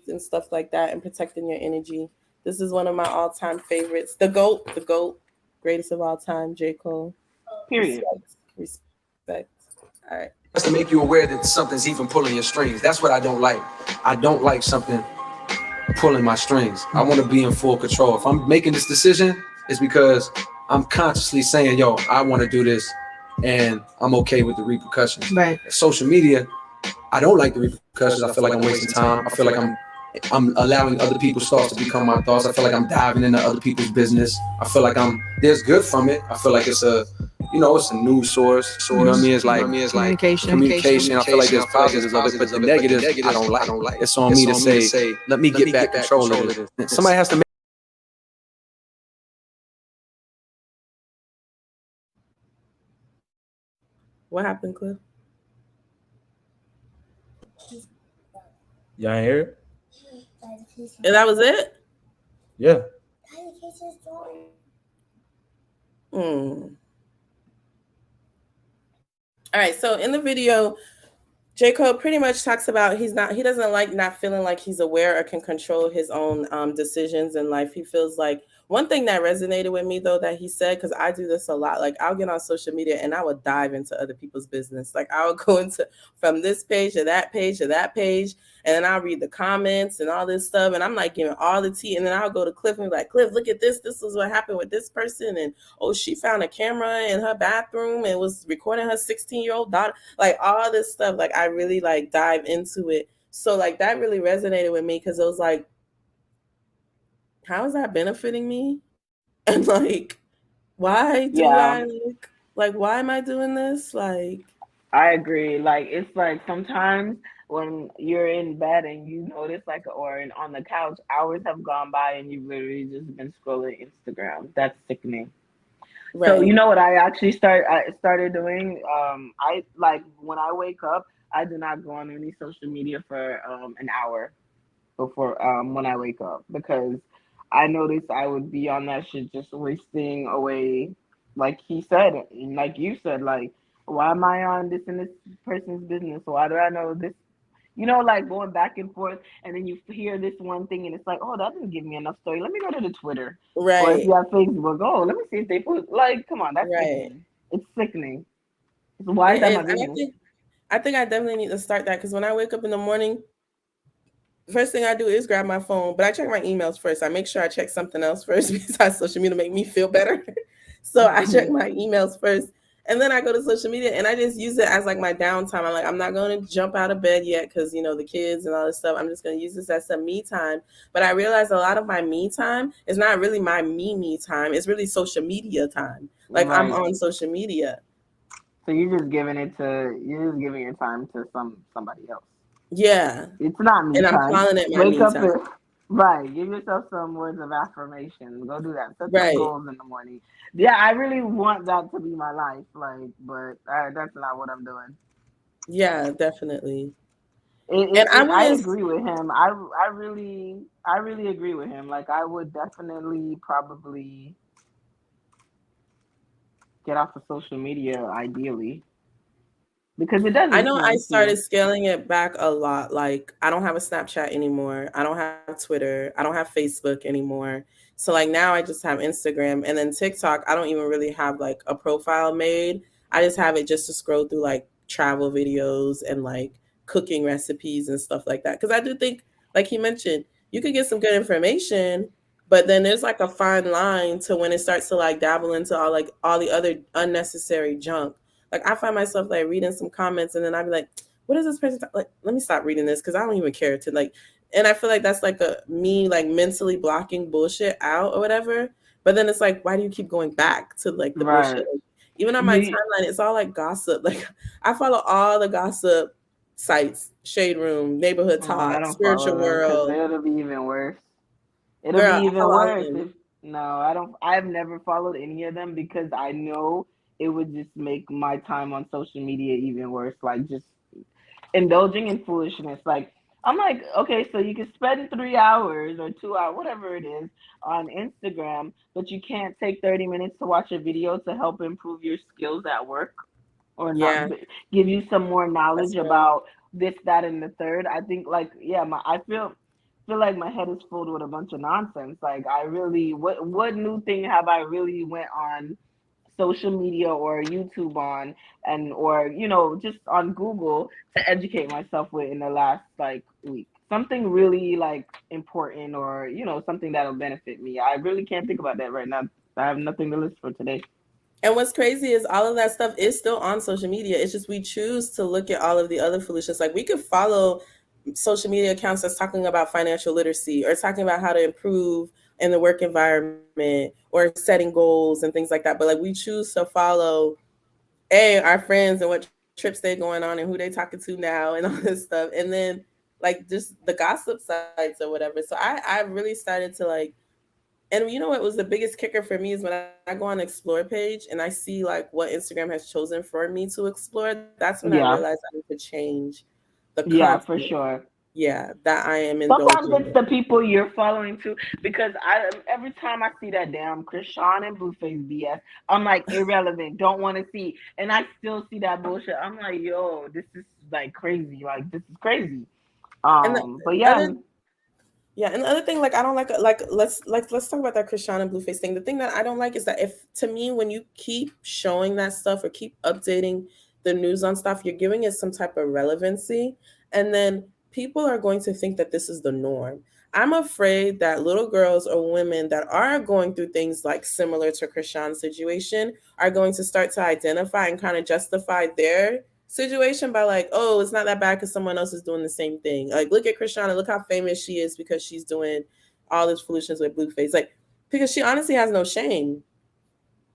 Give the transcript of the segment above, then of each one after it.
and stuff like that, and protecting your energy. This is one of my all-time favorites. The GOAT, greatest of all time, J. Cole. Period. Respect. All right. Just to make you aware that something's even pulling your strings. That's what I don't like. I don't like something pulling my strings. I want to be in full control. If I'm making this decision, it's because I'm consciously saying, yo, I want to do this and I'm okay with the repercussions. Right. Social media, I don't like the repercussions. I feel like I'm wasting time. I feel like I'm allowing other people's thoughts to become my thoughts. I feel like I'm diving into other people's business. I feel like there's good from it. I feel like it's it's a news source. You know what I mean? It's like communication. I feel like there's positives of it, but the negatives I don't like. It's on me to say, let me get back control of this. Somebody has to make. What happened, Cliff? Y'all ain't hear it? And that was it? Yeah. Hmm. All right, so in the video, J. Cole pretty much talks about he doesn't like not feeling like he's aware or can control his own decisions in life. He feels like one thing that resonated with me though that he said, because I do this a lot, like I'll get on social media and I would dive into other people's business. Like I would go into from this page to that page to that page, and then I'll read the comments and all this stuff, and I'm like giving all the tea, and then I'll go to Cliff and be like, Cliff, look at this. This is what happened with this person, and oh, she found a camera in her bathroom and was recording her 16-year-old daughter, like all this stuff. Like I really like dive into it. So like that really resonated with me because it was like, how is that benefiting me? And like, why do Yeah, I like why am I doing this? Like, I agree. Like it's like sometimes when you're in bed and you notice like on the couch, hours have gone by and you've literally just been scrolling Instagram. That's sickening. So right. you know what I started doing? I like when I wake up, I do not go on any social media for an hour before when I wake up because I noticed I would be on that shit just wasting away, like he said, and like you said, like why am I on this and this person's business? Why do I know this? You know, like going back and forth, and then you hear this one thing, and it's like, oh, that didn't give me enough story. Let me go to the Twitter, or if Right. you have Facebook, oh, let me see if they put. Like, come on, that's Right. sickening. It's sickening. Why is It that my is. And business? I think I definitely need to start that because when I wake up in the morning, first thing I do is grab my phone, but I check my emails first. I make sure I check something else first besides social media to make me feel better. So I check my emails first. And then I go to social media and I just use it as like my downtime. I'm like, I'm not going to jump out of bed yet because, you know, the kids and all this stuff. I'm just going to use this as some me time. But I realize a lot of my me time is not really my me time. It's really social media time. Like I'm Right. on social media. So you're just giving your time to somebody else. Yeah. It's not me And I'm time. calling it my Wake me up time. and right. Give yourself some words of affirmation. Go do that. Set some Right. goals in the morning. Yeah, I really want that to be my life. Like, but that's not what I'm doing. Yeah, definitely. It, And it, I it, I wouldn't. agree with him. I really agree with him. Like, I would definitely probably get off of social media ideally because it does I know I influence started you. scaling it back a lot. Like I don't have a Snapchat anymore. I don't have Twitter. I don't have Facebook anymore. So like now I just have Instagram and then TikTok. I don't even really have like a profile made. I just have it just to scroll through like travel videos and like cooking recipes and stuff like that. Cuz I do think like he mentioned, you could get some good information, but then there's like a fine line to when it starts to like dabble into all the other unnecessary junk. Like I find myself like reading some comments and then I'd be like, what is this person like? Let me stop reading this because I don't even care to like. And I feel like that's like a me like mentally blocking bullshit out or whatever. But then it's like, why do you keep going back to like the bullshit? Right. Like, even on my You, timeline, it's all like gossip. Like I follow all the gossip sites: Shade Room, Neighborhood oh, I Talk, don't follow Spiritual them because World. it'll be even worse. It'll be Girl, I even follow all of worse them. if no, I don't. I've never followed any of them because I know it would just make my time on social media even worse. Like just indulging in foolishness. Like I'm like, okay, so you can spend 3 hours or 2 hours, whatever it is, on Instagram, but you can't take 30 minutes to watch a video to help improve your skills at work or not Yeah, give you some more that's knowledge real. about this, that, and the third. I think like yeah, I feel. feel like my head is filled with a bunch of nonsense. Like I really, what new thing have I really went on social media or YouTube on, and or just on Google to educate myself with in the last like week? Something really like important, or something that'll benefit me. I really can't think about that right now. I have nothing to list for today. And what's crazy is all of that stuff is still on social media. It's just we choose to look at all of the other foolishness. Like we could follow social media accounts that's talking about financial literacy or talking about how to improve in the work environment or setting goals and things like that. But like we choose to follow our friends and what trips they're going on and who they talking to now and all this stuff. And then like just the gossip sites or whatever. So I really started to like, and you know what was the biggest kicker for me is when I go on explore page and I see like what Instagram has chosen for me to explore, that's when I realized Yeah, I need to change the yeah, content. for sure. Yeah, that I am Sometimes indulging it's in. the people you're following too, because I every time I see that damn Krishan and Blueface BS, I'm like irrelevant, don't want to see, and I still see that bullshit. I'm like, yo, this is like crazy, like this is crazy. And the But yeah, other Yeah, and the other thing, like I don't like let's talk about that Krishan and Blueface thing. The thing that I don't like is that if to me when you keep showing that stuff or keep updating the news on stuff, you're giving it some type of relevancy, and then people are going to think that this is the norm. I'm afraid that little girls or women that are going through things like similar to Krishan's situation are going to start to identify and kind of justify their situation by like, oh, it's not that bad because someone else is doing the same thing. Like, look at Krishana, look how famous she is because she's doing all this foolishness with Blueface. Like, because she honestly has no shame,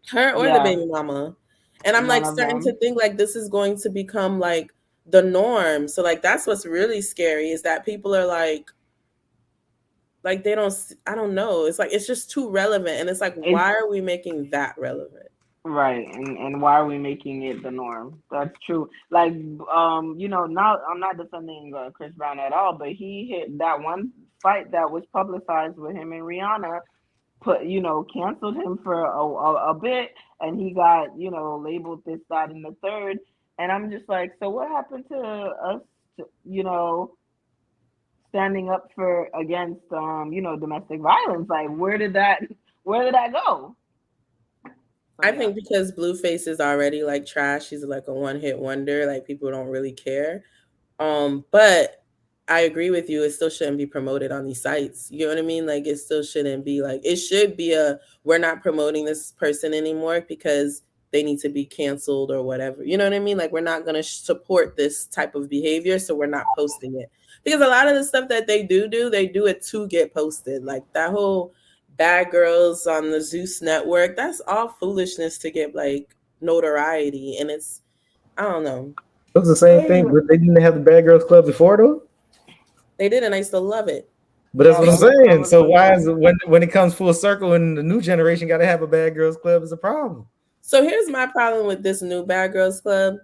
her or the yeah, baby mama. And I'm none like of starting to them. think like this is going to become like the norm. So like that's what's really scary is that people are like they don't. I don't know. It's like it's just too relevant, and it's like It's why are we making that relevant? right, and why are we making it the norm? That's true. Like, now I'm not defending Chris Brown at all, but he hit that one fight that was publicized with him and Rihanna, canceled him for a bit, and he got labeled this, that, and the third, and I'm just like, so what happened to us, to, standing up for against domestic violence? Like, where did that go? So I yeah, think because Blueface is already like trash, he's like a one hit wonder. Like people don't really care. But I agree with you. It still shouldn't be promoted on these sites. You know what I mean? Like it still shouldn't be like it should be a we're not promoting this person anymore because they need to be canceled or whatever. You know what I mean? Like we're not going to support this type of behavior, so we're not posting it. Because a lot of the stuff that they do it to get posted. Like that whole Bad Girls on the Zeus network, that's all foolishness to get like notoriety and it's I don't know. It was the I same thing, mean, but they didn't have the Bad Girls Club before though. They did and I still love it. But that's yeah, what I'm Bad Girls Club saying. was So pretty why cool. is it when it comes full circle and the new generation got to have a Bad Girls Club is a problem? So here's my problem with this new Bad Girls Club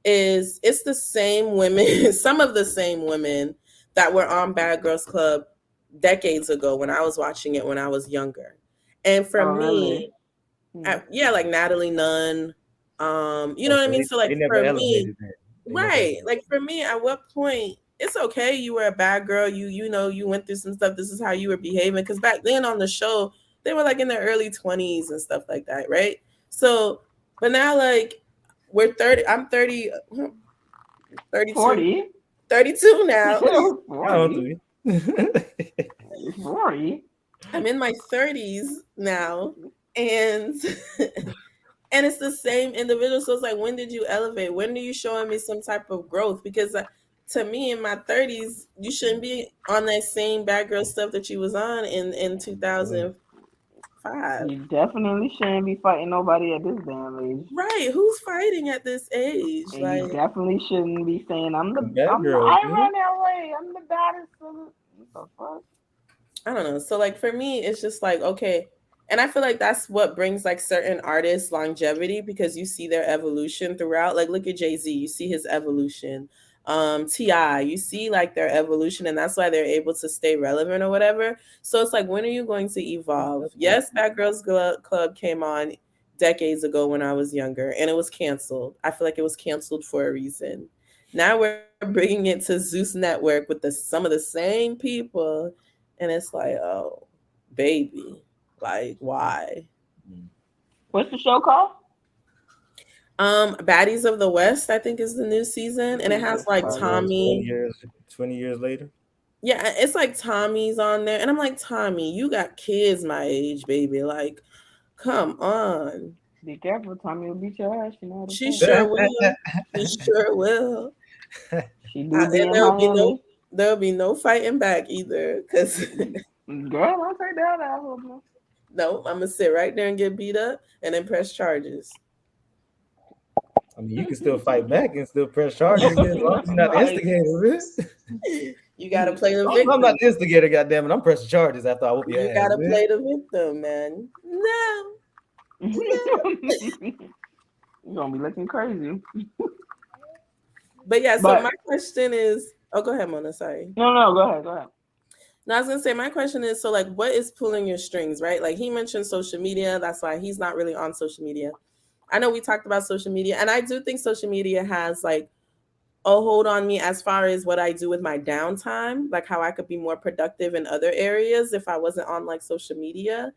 is it's the same women, some of the same women that were on Bad Girls Club decades ago when I was watching it when I was younger. And for Oh, really? me, Hmm. yeah, like Natalie Nunn, you know Oh, what I so mean? So like they never for me, elevated that. They never right, elevated. like for me, at what point it's okay you were a bad girl, you know you went through some stuff. This is how you were behaving because back then on the show they were like in their early 20s and stuff like that, right? So, but now like we're 30. I'm 30, 32, 40? 32 now. I don't 40? know. 40? I'm in my 30s now, and and it's the same individual. So it's like, when did you elevate? When are you showing me some type of growth? Because to me, in my 30s, you shouldn't be on that same bad girl stuff that you was on in 2005. You definitely shouldn't be fighting nobody at this damn age. Right? Who's fighting at this age? And you Like, definitely shouldn't be saying Bad Girls, I man. run LA, I'm the baddest of what the fuck? I don't know. So like for me, it's just like okay, and I feel like that's what brings like certain artists longevity because you see their evolution throughout. Like look at Jay-Z, you see his evolution. Ti, you see like their evolution, and that's why they're able to stay relevant or whatever. So it's like when are you going to evolve? Yes, Bad Girls Club came on decades ago when I was younger, and it was canceled. I feel like it was canceled for a reason. Now we're bringing it to Zeus Network with some of the same people And it's like, oh, baby, like why? What's the show called? Baddies of the West, I think, is the new season, and it has like 20 Tommy. years, 20 years later. Yeah, it's like Tommy's on there, and I'm like, Tommy, you got kids my age, baby. Like, come on. Be careful, Tommy will beat your ass. You know what I'm She saying? sure will. She sure will. She do be And in Miami. there'll be no fighting back either. Cause Girl, don't take that out of me. no, I'm gonna sit right there and get beat up and then press charges. I mean, you can still fight back and still press charges as long as you're not the Right. instigator. Bitch. You gotta play the I'm victim. not the instigator, goddamn it. I'm pressing charges after I whoop your You ass. gotta bitch. play the victim, man. No. You're gonna be looking crazy. But yeah, so But- my question is, oh, go ahead, Mona. Sorry. No, go ahead. No, I was gonna say my question is, so like, what is pulling your strings, right? Like he mentioned social media. That's why he's not really on social media. I know we talked about social media, and I do think social media has like a hold on me as far as what I do with my downtime, like how I could be more productive in other areas if I wasn't on like social media.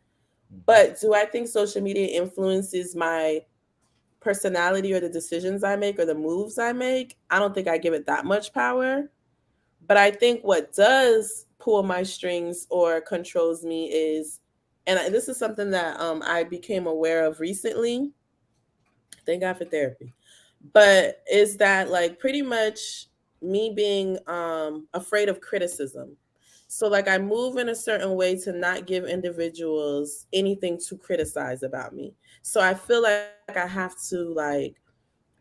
But do I think social media influences my personality or the decisions I make or the moves I make? I don't think I give it that much power. But I think what does pull my strings or controls me is, and this is something that I became aware of recently. Thank God for therapy. But is that like pretty much me being afraid of criticism. So like I move in a certain way to not give individuals anything to criticize about me. So I feel like I have to like,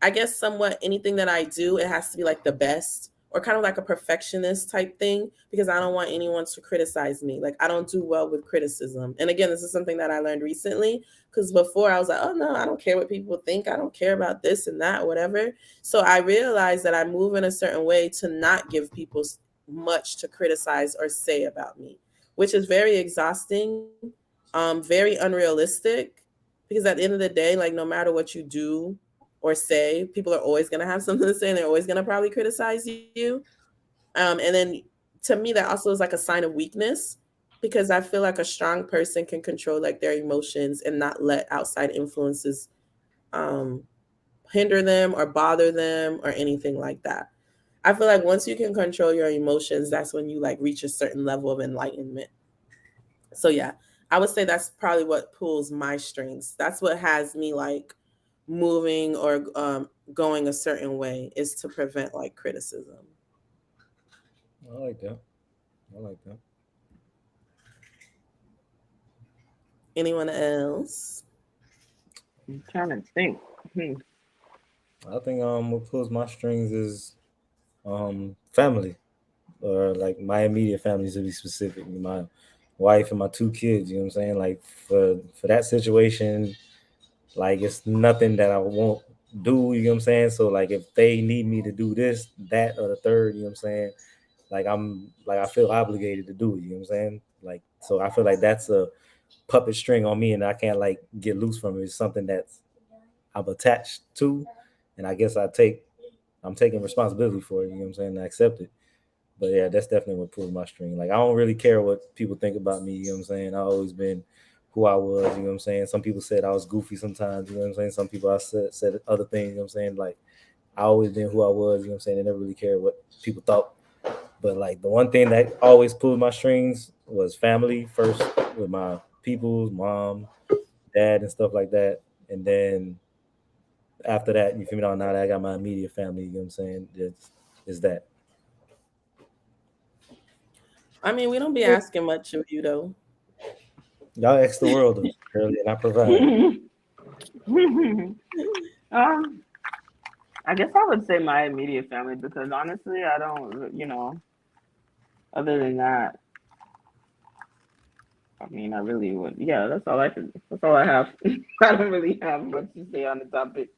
I guess somewhat anything that I do, it has to be like the best or kind of like a perfectionist type thing because I don't want anyone to criticize me. Like I don't do well with criticism. And again, this is something that I learned recently because before I was like, oh no, I don't care what people think. I don't care about this and that, whatever. So I realized that I move in a certain way to not give people much to criticize or say about me, which is very exhausting, very unrealistic because at the end of the day, like no matter what you do or say, people are always going to have something to say and they're always going to probably criticize you. And then to me, that also is like a sign of weakness because I feel like a strong person can control like their emotions and not let outside influences um, hinder them or bother them or anything like that. I feel like once you can control your emotions, that's when you like reach a certain level of enlightenment. So yeah, I would say that's probably what pulls my strings. That's what has me like moving or going a certain way is to prevent like criticism. I like that. I like that. Anyone else? I'm trying to think. I think what pulls my strings is family, or like my immediate family to be specific. My wife and my two kids, you know what I'm saying? Like for that situation, like it's nothing that I won't do, you know what I'm saying? So like if they need me to do this, that, or the third, you know what I'm saying? Like I feel obligated to do it, you know what I'm saying? Like so I feel like that's a puppet string on me and I can't like get loose from it. It's something that's I'm attached to, and I guess I'm taking responsibility for it, you know what I'm saying? I accept it. But yeah, that's definitely what pulls my string. Like I don't really care what people think about me, you know what I'm saying? I've always been who I was, you know what I'm saying? Some people said I was goofy sometimes, you know what I'm saying? Some people I said other things, you know what I'm saying? Like I always been who I was, you know what I'm saying? I never really cared what people thought. But like the one thing that always pulled my strings was family first with my people's mom, dad, and stuff like that. And then after that, you feel me? Now that I got my immediate family, you know what I'm saying? It's that. I mean, we don't be asking much of you though. Y'all ask the world early and I provide. um, I guess I would say my immediate family because honestly, I don't, other than that, I mean, I really would. Yeah, that's all I can. That's all I have. I don't really have much to say on the topic.